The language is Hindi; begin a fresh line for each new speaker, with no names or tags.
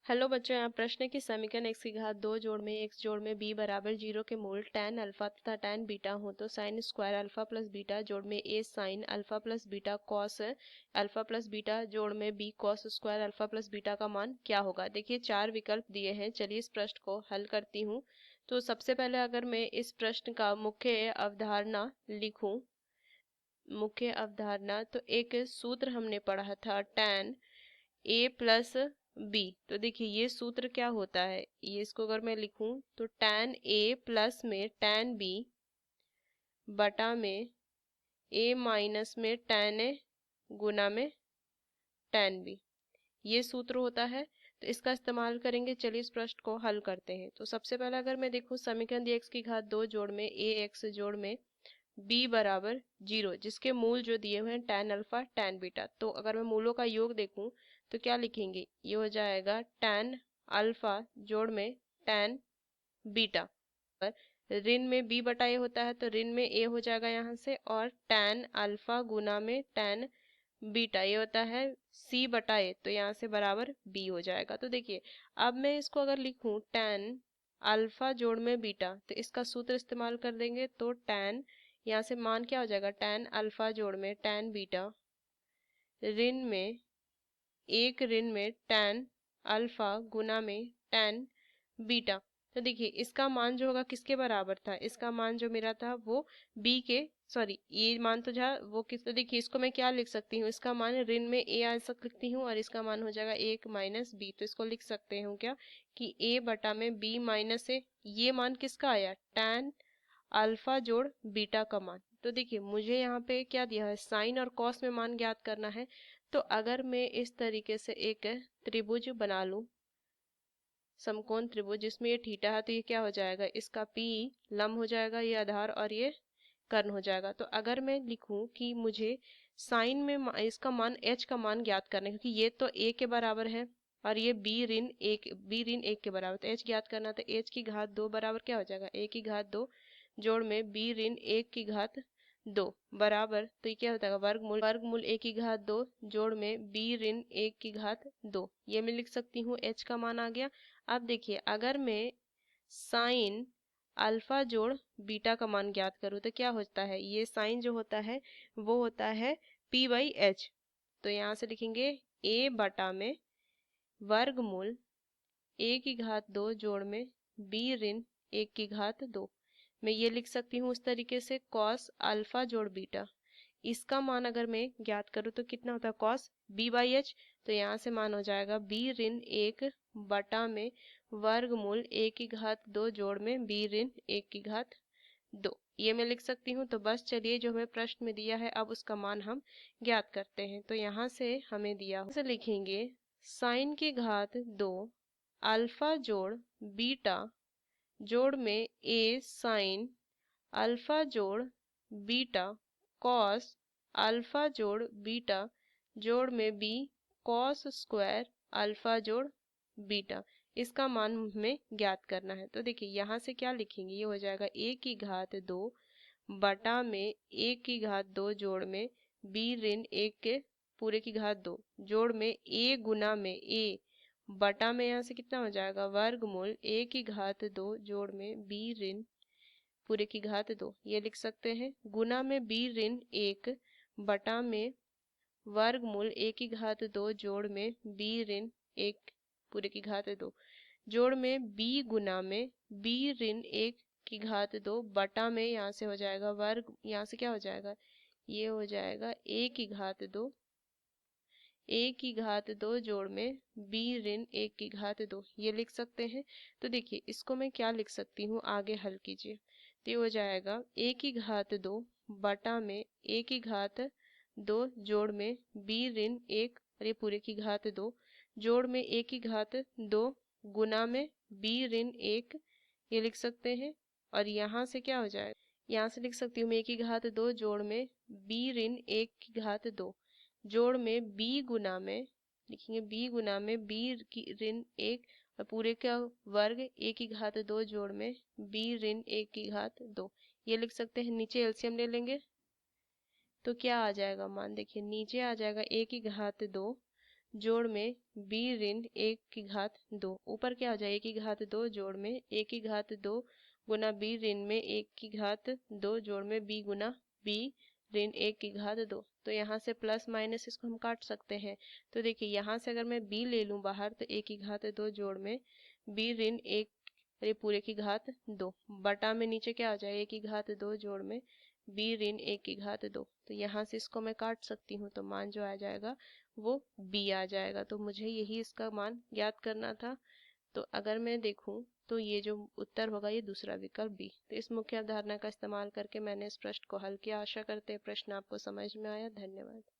हेलो बच्चों, यहाँ प्रश्न है कि समीकरण x की घात 2 जोड़ में x जोड़ में b बराबर 0 के मूल tan अल्फा तथा tan बीटा हो तो sine square alpha plus beta जोड़ में a sine alpha plus beta cos alpha plus beta जोड़ में b cos square alpha plus beta का मान क्या होगा। देखिए, चार विकल्प दिए हैं। चलिए इस प्रश्न को हल करती हूँ। तो सबसे पहले अगर मैं इस प्रश्न का मुख्य अवधारणा लिखूं, मुख्य अवधारणा, तो एक सूत्र हमने पढ़ा था tan a प्लस बी। तो देखिए ये सूत्र क्या होता है, ये इसको अगर मैं लिखूं तो tan a प्लस में tan b बटा में a माइनस में tan a गुना में tan b, ये सूत्र होता है। तो इसका इस्तेमाल करेंगे। चलिए इस प्रश्न को हल करते हैं। तो सबसे पहले अगर मैं देखूं, समीकरण दिया x की घात 2 जोड़ में ax जोड़ में b बराबर 0, जिसके मूल जो दिए हुए हैं tan अल्फा tan बीटा। तो अगर मैं मूलों का योग देखूं तो क्या लिखेंगे, ये हो जाएगा tan अल्फा जोड़ में tan बीटा पर ऋण में b बटा a होता है तो ऋण में a हो जाएगा यहाँ से, और tan अल्फा गुना में tan बीटा ये होता है c बटा a, तो यहाँ से बराबर b हो जाएगा। तो देखिए अब मैं इसको अगर लिखूं tan अल्फा जोड़ में बीटा, तो इसका सूत्र इस्तेमाल कर देंगे। तो tan यहाँ से मान क्या हो जाएगा, tan अल्फा जोड़ में tan बीटा ऋण में एक ऋण में tan अल्फा गुना में tan बीटा। तो देखिए इसका मान जो होगा किसके बराबर था, इसका मान जो मेरा था वो b के, सॉरी ये मान तो था वो किस, तो देखिए इसको मैं क्या लिख सकती हूँ, इसका मान ऋण में a आ सकती हूँ और इसका मान हो जाएगा 1 माइनस b। तो इसको लिख सकते हूँ क्या कि a बटा में b माइनस a, ये मान किसका आया, tan अल्फा जोड़ बीटा का मान। तो देखिए मुझे यहाँ पे क्या दिया है, साइन और कॉस में मान ज्ञात करना है। तो अगर मैं इस तरीके से एक त्रिभुज बना लूं, समकोण त्रिभुज जिसमें ये थीटा है, तो ये क्या हो जाएगा, इसका p लंब हो जाएगा, ये आधार और ये कर्ण हो जाएगा। तो अगर मैं लिखूं कि मुझे साइन में इसका मान h का मान ज्ञात करना है, क्योंकि ये तो a के बराबर है और ये b ऋण 1 के बराबर, तो h ज्ञात करना, तो h की घात 2 बराबर क्या हो जाएगा, a की घात 2 जोड़ में b ऋण 1 की घात 2 बराबर, तो ये क्या होता है, वर्गमूल a की घात 2 जोड़ में b ऋण 1 की घात 2, ये मैं लिख सकती हूँ, h का मान आ गया। अब देखिए अगर मैं साइन अल्फा जोड़ बीटा का मान ज्ञात करूँ तो क्या होता है, ये साइन जो होता है वो होता है p बाई एच। तो यहाँ से लिखेंगे a बटा में वर्गमूल a की घात 2 जोड़ में b ऋण 1 की घात 2। मैं ये लिख सकती हूँ उस तरीके से कॉस अल्फा जोड़ बीटा, इसका मान अगर मैं ज्ञात करूँ तो कितना होता है, कॉस b बाई एच। तो यहाँ से मान हो जाएगा b ऋण 1 बटा में वर्गमूल a की घात 2 जोड़ में b ऋण 1 की घात 2, ये मैं लिख सकती हूँ। तो बस चलिए जो हमें प्रश्न में दिया है अब उसका मान हम ज्ञात करते हैं। तो यहाँ से हमें दिया से लिखेंगे साइन की घात 2 अल्फा जोड़ बीटा जोड़ में a साइन अल्फा जोड़ बीटा कॉस अल्फा जोड़ बीटा जोड़ में b कॉस स्क्वायर अल्फा जोड़ बीटा, इसका मान हमें ज्ञात करना है। तो देखिए यहाँ से क्या लिखेंगे, ये हो जाएगा a की घात 2 बटा में a की घात 2 जोड़ में b ऋण 1 के पूरे की घात 2 जोड़ में a गुना में a बटा में यहाँ से कितना हो जाएगा, वर्गमूल a की घात 2 जोड़ में b ऋण पूरे की घात 2, ये लिख सकते हैं, गुना में b ऋण 1 बटा में वर्गमूल a की घात 2 जोड़ में b ऋण 1 पूरे की घात 2 जोड़ में b गुना में b ऋण 1 की घात 2 बटा में यहाँ से हो जाएगा वर्ग, यहाँ से क्या हो जाएगा, ये हो जाएगा a की घात 2 जोड़ में b ऋण 1 की घात 2, ये लिख सकते हैं। तो देखिए इसको मैं क्या लिख सकती हूँ, आगे हल कीजिए। तो ये हो जाएगा a की घात 2 बटा में a की घात 2 जोड़ में b ऋण 1 और ये पूरे की घात 2 जोड़ में a की घात 2 गुना में b ऋण 1, ये लिख सकते हैं। और यहाँ से क्या हो जाएगा, यहाँ से लिख सकती हूँ मैं a की घात 2 जोड़ में b ऋण 1 की घात 2 जोड़ में b गुना में, लिखेंगे b गुना में b की ऋण 1 और पूरे का वर्ग a की घात 2 जोड़ में b ऋण 1 की घात 2, ये लिख सकते हैं। नीचे एलसीएम ले लेंगे तो क्या आ जाएगा मान, देखिए नीचे आ जाएगा a की घात 2 जोड़ में b ऋण 1 की घात 2, ऊपर क्या हो जाए 1 की घात 2 जोड़ में 1 की घात 2 गुना b ऋण में 1 की घात 2 जोड़ में b गुना b ऋण 1 की घात 2। तो यहाँ से प्लस माइनस इसको हम काट सकते हैं। तो देखिए यहाँ से अगर मैं b ले लूँ बाहर तो 1 की घात 2 जोड़ में b ऋण 1 अरे पूरे की घात 2 बटा में नीचे क्या हो जाएगा 1 की घात 2 जोड़ में b ऋण 1 की घात 2। तो यहाँ से इसको मैं काट सकती हूँ तो मान जो आ जाएगा वो b आ जाएगा। तो मुझे यही इसका मान ज्ञात करना था। तो अगर मैं देखूं तो ये जो उत्तर होगा ये दूसरा विकल्प बी। तो इस मुख्य अवधारणा का इस्तेमाल करके मैंने इस प्रश्न को हल किया। आशा करते हैं प्रश्न आपको समझ में आया। धन्यवाद।